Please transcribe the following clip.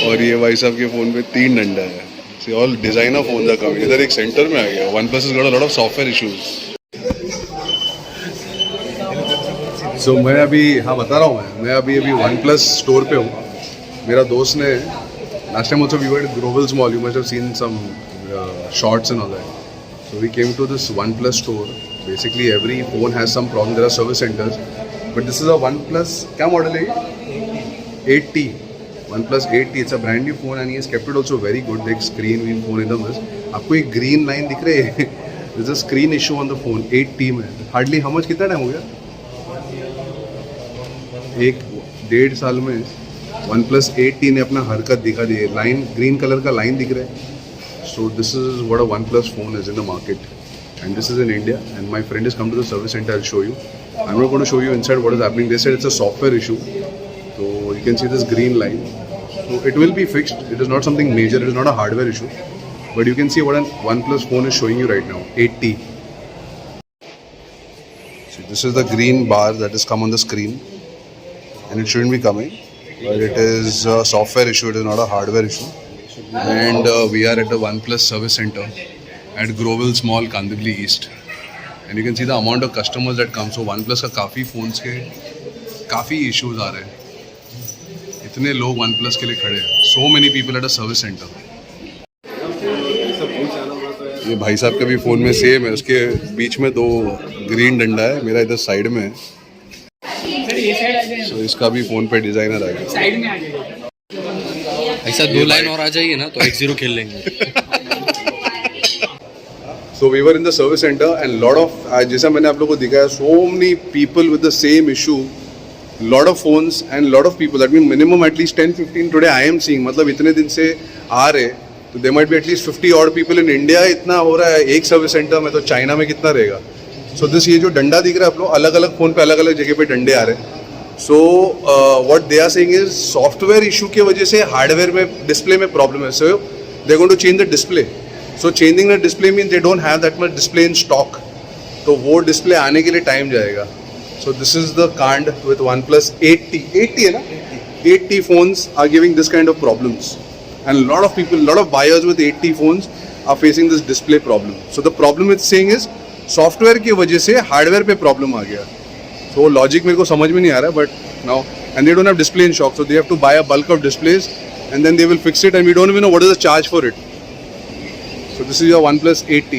और ये भाई साहब के फ़ोन पे 3 डंडा है. See, all designer phones are coming. इधर एक सेंटर में आ गया. OnePlus has got a lot of software issues. So मैं अभी बता रहा हूँ मैं अभी OnePlus स्टोर पे हूँ. मेरा दोस्त ने last time also we were at Grovel's Mall. You must have seen some shorts and all that. So we came to this OnePlus store. Basically every phone has some problem. There are service centers. But this is a OnePlus. क्या model है ये? 8T. OnePlus 8T. It's a brand new phone and he has kept it also very good. देख screen भी phone एकदम है. आपको एक green line दिख रही है? There's a screen issue on the phone. 8T में. Hardly how much कितना टाइम हो गया? 1.5 साल में OnePlus 8T ने अपना हरकत दिखा दी है. लाइन ग्रीन कलर का लाइन दिख रहा है. So this is what a OnePlus phone is in the market, and this is in India. And my friend has come to the service center. I'll show you. I'm not going to show you inside what is happening. They said it's a software issue. So you can see this green line. So it will be fixed. It is not something major. It is not a hardware issue. But you can see what a OnePlus phone is showing you right now. 8T. So this is the green bar that has come on the screen, and it shouldn't be coming. But it is a software issue. It is not a hardware issue. And we are at the OnePlus service center at Grovel's Mall, Kandivali East. And you can see the amount of customers that come. So OnePlus का काफ़ी phones के काफ़ी issues आ रहे हैं. इतने लोग OnePlus के लिए खड़े हैं. So many people at a service center. ये भाई साहब के भी फ़ोन में सेम है. उसके बीच में 2 ग्रीन डंडा है. मेरा इधर साइड में है. So इसका भी फ़ोन पे डिज़ाइनर आ गया. साइड में आ जाएगा. ऐसा 2 लाइन और आ जाइए ना तो 1-0 खेल लेंगे. So we were in the service center and lot of जैसा मैंने आप लोगों को दिखाया, so many people with the same issue, lot of phones and lot of people. That means minimum at least 10-15 today I am seeing. मतलब इतने दिन से आ रहे तो there might be at least 50 odd people in India. इतना हो रहा है एक सर्विस सेंटर में, तो चाइना में कितना रहेगा. So this ये जो डंडा दिख रहा है आप लोग, अलग अलग फ़ोन पे अलग अलग जगह पे डंडे आ रहे हैं. So what they are saying is software issue की वजह से हार्डवेयर में डिस्प्ले में प्रॉब्लम है. So they are going to change the display. So changing the display means they don't have that much display in stock. तो वो display आने के लिए टाइम जाएगा. So this is the कांड with OnePlus 8T. 8T है ना? 8T phones are giving this kind of problems. And a lot of people, a lot of buyers with 8T phones are facing this display problem. So the problem it's saying is software की वजह से hardware पे problem आ गया. तो logic मेरे को समझ में नहीं आ रहा है. But now and they don't have display in shop, so they have to buy a bulk of displays and then they will fix it and we don't even know what is the charge for it. So this is your OnePlus 8T.